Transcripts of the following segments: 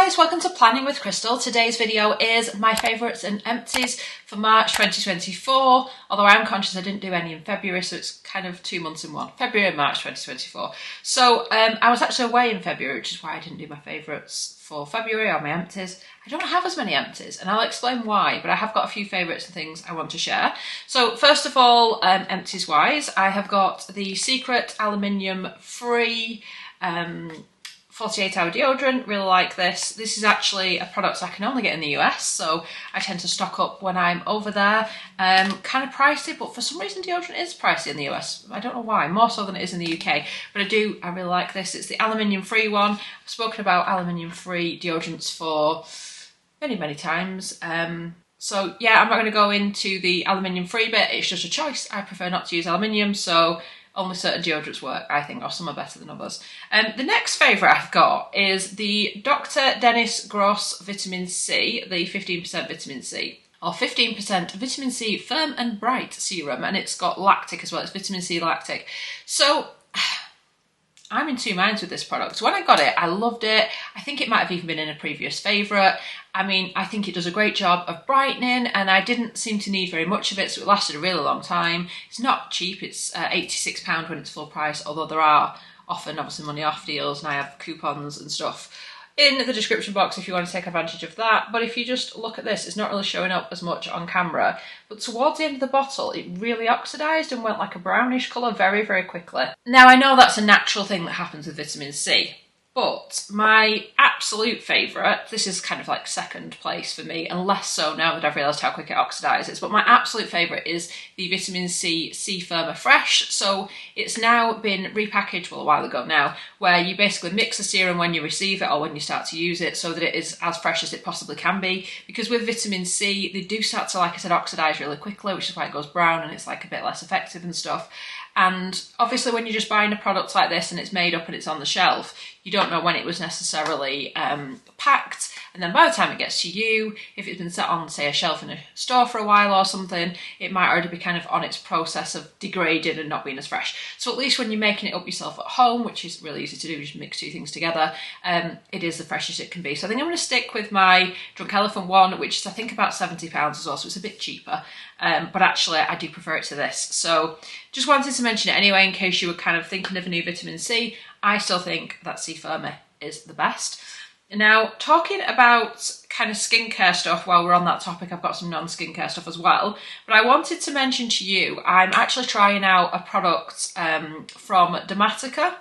guys, welcome to Planning with Crystal. Today's video is my favourites and empties for March 2024, although I'm conscious I didn't do any in February, so it's kind of 2 months in one, February and March 2024. So I was actually away in February, which is why I didn't do my favourites for February or my empties. I don't have as many empties, and I'll explain why, but I have got a few favourites and things I want to share. So first of all, empties wise, I have got the Secret aluminium free 48-hour deodorant. Really like this. This is actually a product I can only get in the US, so I tend to stock up when I'm over there. Kind of pricey, but for some reason deodorant is pricey in the US. I don't know why, more so than it is in the UK, but I really like this. It's the aluminium free one. I've spoken about aluminium free deodorants for many times. So yeah, I'm not going to go into the aluminium free bit. It's just a choice. I prefer not to use aluminium, so only certain deodorants work, I think, or some are better than others. The next favourite I've got is the Dr. Dennis Gross Vitamin C, the 15% vitamin C, or 15% vitamin C firm and bright serum, and it's got lactic as well. It's vitamin C lactic. So I'm in two minds with this product. When I got it, I loved it. I think it might have even been in a previous favourite. I mean, I think it does a great job of brightening, and I didn't seem to need very much of it, so it lasted a really long time. It's not cheap. It's £86 when it's full price, although there are often obviously money off deals, and I have coupons and stuff in the description box if you want to take advantage of that. But if you just look at this, it's not really showing up as much on camera, but towards the end of the bottle it really oxidised and went like a brownish colour very quickly. Now I know that's a natural thing that happens with vitamin C, but my absolute favourite, this is kind of like second place for me, and less so now that I've realised how quick it oxidises, but my absolute favourite is the Vitamin C Firmer Fresh. So it's now been repackaged, well, a while ago now, where you basically mix the serum when you receive it or when you start to use it so that it is as fresh as it possibly can be. Because with vitamin C, they do start to, like I said, oxidise really quickly, which is why it goes brown and it's like a bit less effective and stuff. And obviously when you're just buying a product like this and it's made up and it's on the shelf, you don't know when it was necessarily packed, and then by the time it gets to you, if it's been set on, say, a shelf in a store for a while or something, it might already be kind of on its process of degrading and not being as fresh. So at least when you're making it up yourself at home, which is really easy to do, you just mix two things together, it is the freshest it can be. So I think I'm going to stick with my Drunk Elephant one, which is I think about £70 as well, so it's a bit cheaper. But actually I do prefer it to this. So just wanted to mention it anyway, in case you were kind of thinking of a new vitamin C. I still think that C Firmer is the best. Now, talking about kind of skincare stuff, while we're on that topic, I've got some non-skincare stuff as well. But I wanted to mention to you, I'm actually trying out a product from Dermatica.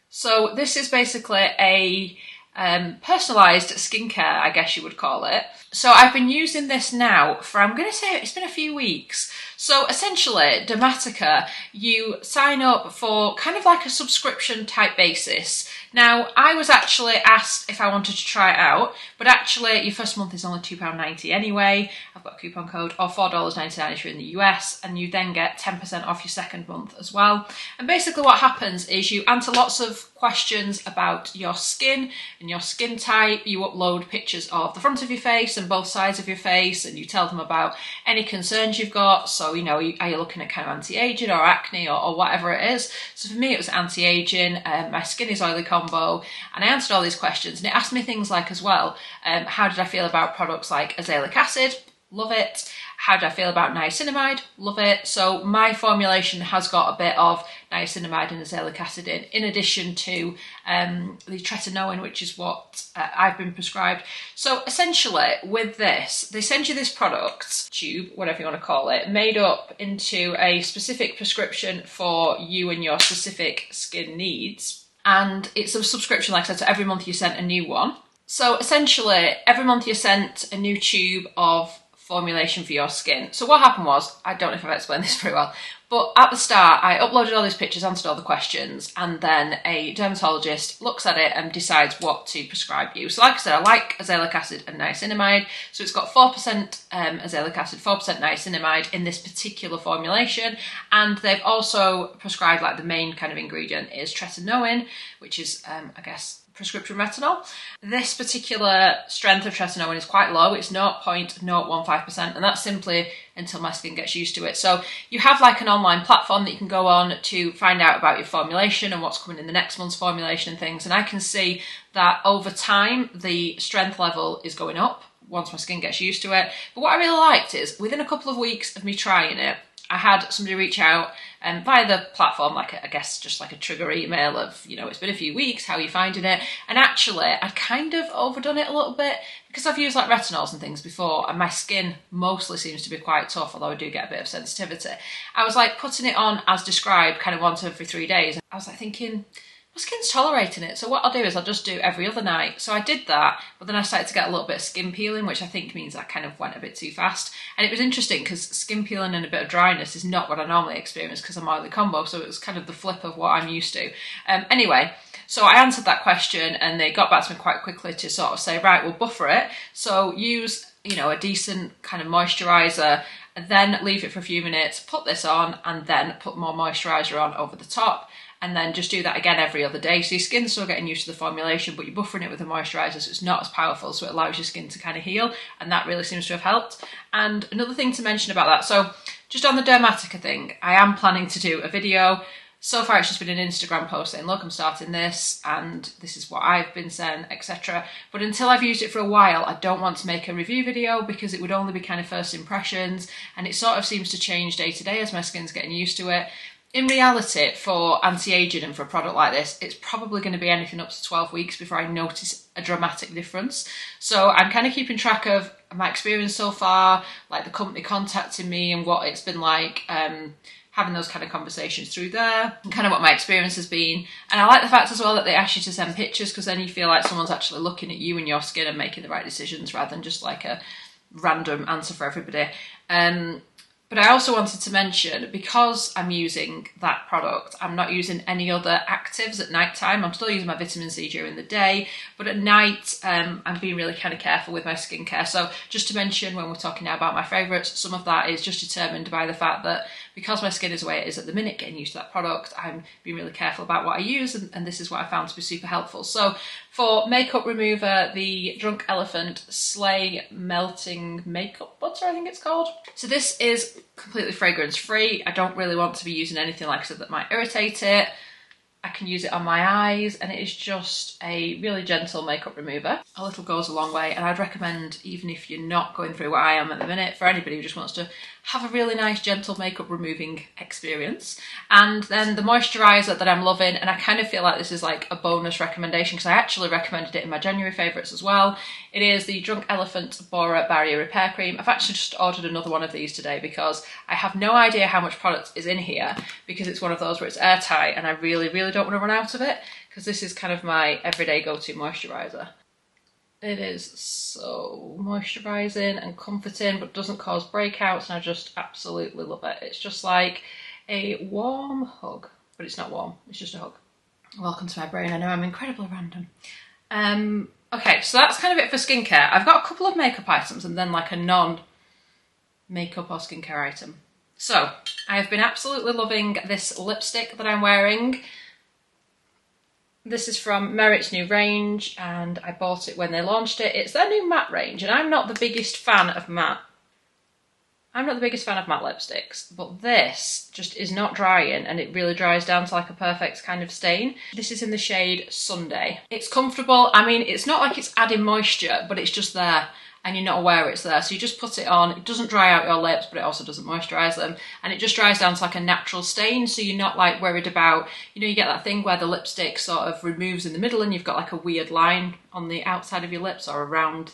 So this is basically a personalised skincare, I guess you would call it. So I've been using this now for, I'm going to say it's been a few weeks. So essentially, Dermatica, you sign up for kind of like a subscription type basis. Now, I was actually asked if I wanted to try it out, but actually your first month is only £2.90 anyway. I've got a coupon code, or $4.99 if you're in the US, and you then get 10% off your second month as well. And basically what happens is you answer lots of questions about your skin and your skin type. You upload pictures of the front of your face and both sides of your face, and you tell them about any concerns you've got. So, you know, are you looking at kind of anti-aging or acne or whatever it is? So for me, it was anti-aging. My skin is oily combo, and I answered all these questions, and it asked me things like as well, how did I feel about products like azelaic acid? Love it. How do I feel about niacinamide? Love it. So my formulation has got a bit of niacinamide and azelaic acid in addition to the tretinoin, which is what I've been prescribed. So essentially with this, they send you this product, tube, whatever you want to call it, made up into a specific prescription for you and your specific skin needs. And it's a subscription, like I said, so every month you're sent a new one. So essentially every month you're sent a new tube of formulation for your skin. So what happened was, I don't know if I've explained this very well, but at the start I uploaded all these pictures, answered all the questions, and then a dermatologist looks at it and decides what to prescribe you. So like I said, I like azelaic acid and niacinamide, so it's got 4% azelaic acid, 4% niacinamide in this particular formulation, and they've also prescribed, like, the main kind of ingredient is tretinoin, which is I guess prescription retinol. This particular strength of tretinoin is quite low. It's 0.015%, and that's simply until my skin gets used to it. So you have like an online platform that you can go on to find out about your formulation and what's coming in the next month's formulation and things. And I can see that over time, the strength level is going up once my skin gets used to it. But what I really liked is within a couple of weeks of me trying it, I had somebody reach out via the platform, like I guess just like a trigger email of, you know, it's been a few weeks, how are you finding it? And actually I'd kind of overdone it a little bit because I've used like retinols and things before, and my skin mostly seems to be quite tough, although I do get a bit of sensitivity. I was like putting it on as described, kind of once every 3 days. I was like thinking, my skin's tolerating it, so what I'll do is I'll just do every other night. So I did that, but then I started to get a little bit of skin peeling, which I think means I kind of went a bit too fast. And it was interesting because skin peeling and a bit of dryness is not what I normally experience because I'm oily combo, so it was kind of the flip of what I'm used to. Anyway, so I answered that question and they got back to me quite quickly to sort of say, right, we'll buffer it. So use, you know, a decent kind of moisturiser, and then leave it for a few minutes, put this on, and then put more moisturiser on over the top. And then just do that again every other day. So your skin's still getting used to the formulation, but you're buffering it with a moisturiser, so it's not as powerful, so it allows your skin to kind of heal, and that really seems to have helped. And another thing to mention about that, so just on the Dermatica thing, I am planning to do a video. So far it's just been an Instagram post saying, look, I'm starting this, and this is what I've been sent, etc. But until I've used it for a while, I don't want to make a review video because it would only be kind of first impressions, and it sort of seems to change day to day as my skin's getting used to it. In reality, for anti-aging and for a product like this, it's probably going to be anything up to 12 weeks before I notice a dramatic difference. So I'm kind of keeping track of my experience so far, like the company contacting me and what it's been like, having those kind of conversations through there, and kind of what my experience has been. And I like the fact as well that they ask you to send pictures, because then you feel like someone's actually looking at you and your skin and making the right decisions rather than just like a random answer for everybody. But I also wanted to mention, because I'm using that product, I'm not using any other actives at night time. I'm still using my vitamin C during the day, but at night I'm being really kind of careful with my skincare. So just to mention, when we're talking now about my favourites, some of that is just determined by the fact that because my skin is the way it is at the minute, getting used to that product, I'm being really careful about what I use, and this is what I found to be super helpful. So for makeup remover, the Drunk Elephant Slay Melting Makeup Butter, I think it's called. So this is completely fragrance free. I don't really want to be using anything like I said that might irritate it. I can use it on my eyes, and it is just a really gentle makeup remover. A little goes a long way, and I'd recommend, even if you're not going through what I am at the minute, for anybody who just wants to have a really nice gentle makeup removing experience. And then the moisturiser that I'm loving, and I kind of feel like this is like a bonus recommendation because I actually recommended it in my January favourites as well. It is the Drunk Elephant Bora Barrier Repair Cream. I've actually just ordered another one of these today because I have no idea how much product is in here, because it's one of those where it's airtight and I really don't want to run out of it, because this is kind of my everyday go-to moisturiser. It is so moisturising and comforting, but doesn't cause breakouts, and I just absolutely love it. It's just like a warm hug, but it's not warm, it's just a hug. Welcome to my brain, I know I'm incredibly random. Okay, so that's kind of it for skincare. I've got a couple of makeup items and then like a non-makeup or skincare item. So, I have been absolutely loving this lipstick that I'm wearing. This is from Merit's new range, and I bought it when they launched it. It's their new matte range, and I'm not the biggest fan of matte. I'm not the biggest fan of matte lipsticks, but this just is not drying, and it really dries down to like a perfect kind of stain. This is in the shade Sunday. It's comfortable. I mean, it's not like it's adding moisture, but it's just there, and you're not aware it's there. So you just put it on. It doesn't dry out your lips, but it also doesn't moisturise them. And it just dries down to like a natural stain, so you're not like worried about, you know, you get that thing where the lipstick sort of removes in the middle and you've got like a weird line on the outside of your lips or around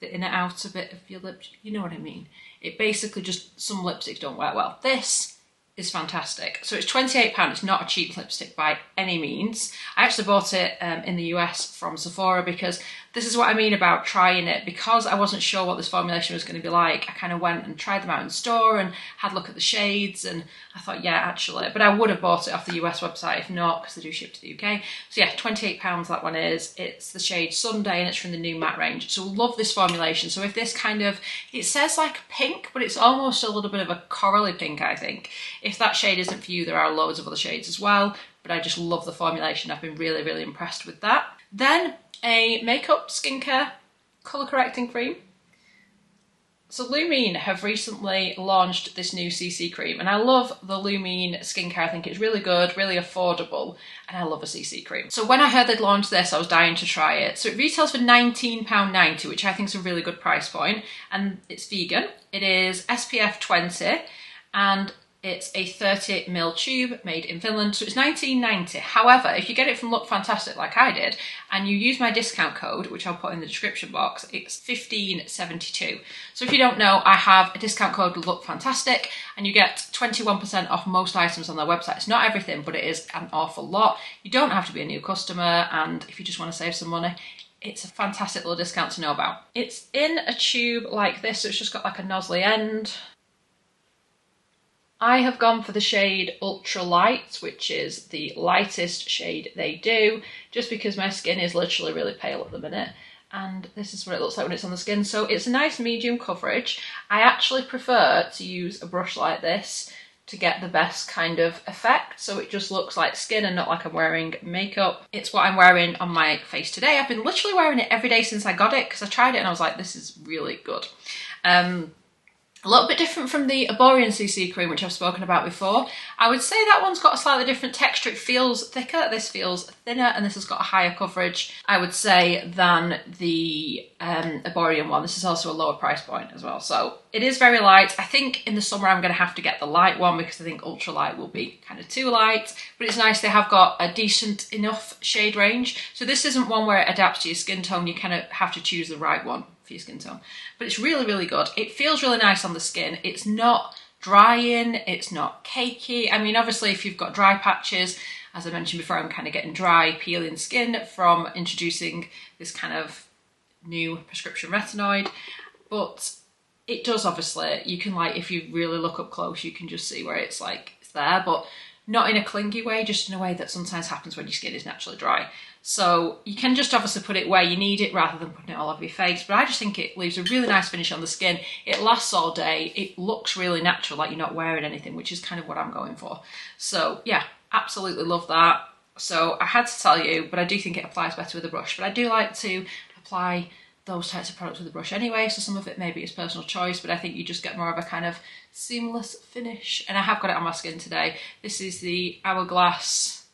the inner outer bit of your lips. You know what I mean? It basically just, some lipsticks don't wear well. This is fantastic. So it's £28. It's not a cheap lipstick by any means. I actually bought it in the US from Sephora, because this is what I mean about trying it. Because I wasn't sure what this formulation was going to be like, I kind of went and tried them out in store and had a look at the shades, and I thought, yeah, actually, but I would have bought it off the US website if not, because they do ship to the UK. So yeah, £28 that one is. It's the shade Sunday, and it's from the new matte range. So love this formulation. So if this kind of, it says like pink, but it's almost a little bit of a corally pink, I think. If that shade isn't for you, there are loads of other shades as well, but I just love the formulation. I've been really impressed with that. Then a makeup skincare colour correcting cream. So Lumine have recently launched this new CC cream, and I love the Lumine skincare. I think it's really good, really affordable, and I love a CC cream. So when I heard they'd launched this, I was dying to try it. So it retails for £19.90, which I think is a really good price point, and it's vegan. It is SPF 20, and it's a 30ml tube made in Finland, so it's £19.90. However, if you get it from Look Fantastic like I did, and you use my discount code, which I'll put in the description box, it's $15.72. So if you don't know, I have a discount code Look Fantastic, and you get 21% off most items on their website. It's not everything, but it is an awful lot. You don't have to be a new customer, and if you just want to save some money, it's a fantastic little discount to know about. It's in a tube like this, so it's just got like a nozzly end. I have gone for the shade Ultra Light, which is the lightest shade they do, just because my skin is literally really pale at the minute. And this is what it looks like when it's on the skin. So it's a nice medium coverage. I actually prefer to use a brush like this to get the best kind of effect. So it just looks like skin and not like I'm wearing makeup. It's what I'm wearing on my face today. I've been literally wearing it every day since I got it, because I tried it and I was like, this is really good. A little bit different from the Arborian CC cream, which I've spoken about before. I would say that one's got a slightly different texture. It feels thicker, this feels thinner, and this has got a higher coverage, I would say, than the Arborian one. This is also a lower price point as well. So it is very light. I think in the summer I'm going to have to get the light one, because I think ultra light will be kind of too light. But it's nice they have got a decent enough shade range. So this isn't one where it adapts to your skin tone. You kind of have to choose the right one for your skin tone. But it's really, really good. It feels really nice on the skin. It's not drying, it's not cakey. I mean, obviously if you've got dry patches, as I mentioned before, I'm kind of getting dry, peeling skin from introducing this kind of new prescription retinoid. But it does, obviously, you can, like, if you really look up close, you can just see where it's like, it's there, but not in a clingy way, just in a way that sometimes happens when your skin is naturally dry. So you can just obviously put it where you need it rather than putting it all over your face. But I just think it leaves a really nice finish on the skin. It lasts all day. It looks really natural, like you're not wearing anything, which is kind of what I'm going for. So yeah, absolutely love that. So I had to tell you, but I do think it applies better with a brush. But I do like to apply those types of products with a brush anyway, so some of it maybe is personal choice, but I think you just get more of a kind of seamless finish. And I have got it on my skin today. This is the Hourglass,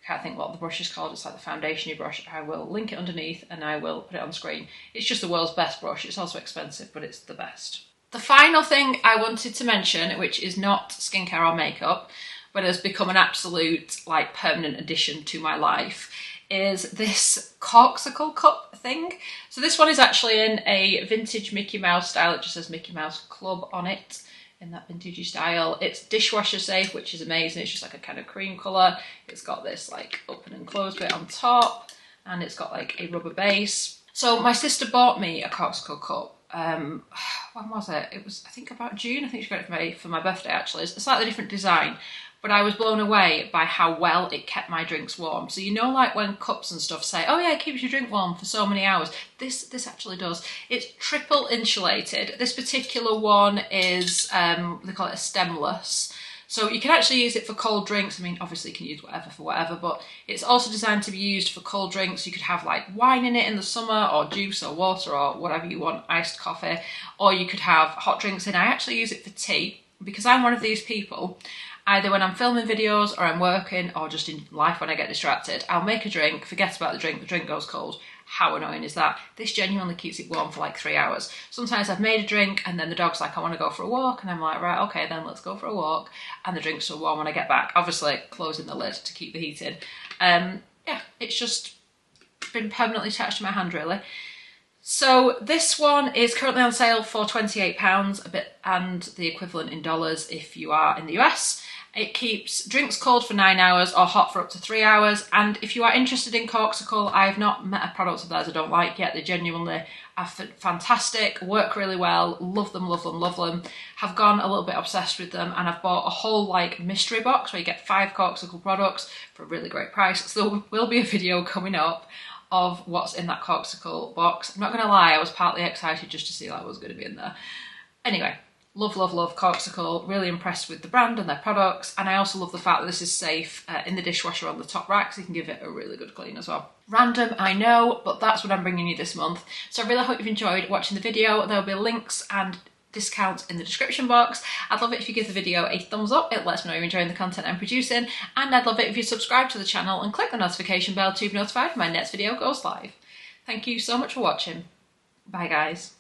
I can't think what the brush is called, it's like the foundation brush. I will link it underneath and I will put it on screen. It's just the world's best brush. It's also expensive, but it's the best. The final thing I wanted to mention, which is not skincare or makeup, but has become an absolute like permanent addition to my life, is this Cirkul cup thing. So this one is actually in a vintage Mickey Mouse style. It just says Mickey Mouse Club on it in that vintagey style. It's dishwasher safe, which is amazing. It's just like a kind of cream colour. It's got this like open and close bit on top, and it's got like a rubber base. So my sister bought me a Cirkul cup. When was it? It was, I think, about June. I think she got it for my birthday actually. It's a slightly different design, but I was blown away by how well it kept my drinks warm. So you know, like when cups and stuff say, oh yeah, it keeps your drink warm for so many hours. This actually does. It's triple insulated. This particular one is, they call it a stemless. So you can actually use it for cold drinks. I mean, obviously you can use whatever for whatever, but it's also designed to be used for cold drinks. You could have like wine in it in the summer, or juice or water or whatever you want, iced coffee, or you could have hot drinks in. I actually use it for tea, because I'm one of these people, either when I'm filming videos or I'm working or just in life when I get distracted, I'll make a drink, forget about the drink goes cold. How annoying is that? This genuinely keeps it warm for like 3 hours. Sometimes I've made a drink and then the dog's like, I want to go for a walk, and I'm like, right, okay, then let's go for a walk, and the drink's still warm when I get back. Obviously closing the lid to keep the heat in. Yeah, it's just been permanently attached to my hand really. So this one is currently on sale for £28 a bit, and the equivalent in dollars if you are in the US. It keeps drinks cold for 9 hours or hot for up to 3 hours. And if you are interested in Cirkul, I have not met a product of theirs I don't like yet. They genuinely are fantastic, work really well, love them, love them, love them. Have gone a little bit obsessed with them, and I've bought a whole like mystery box where you get 5 Cirkul products for a really great price. So there will be a video coming up of what's in that Cirkul box. I'm not gonna lie, I was partly excited just to see like what was going to be in there. Anyway, Love, love, love Cirkul. Really impressed with the brand and their products. And I also love the fact that this is safe in the dishwasher on the top rack, so you can give it a really good clean as well. Random, I know, but that's what I'm bringing you this month. So I really hope you've enjoyed watching the video. There'll be links and discounts in the description box. I'd love it if you give the video a thumbs up. It lets me know you're enjoying the content I'm producing. And I'd love it if you subscribe to the channel and click the notification bell to be notified when my next video goes live. Thank you so much for watching. Bye guys.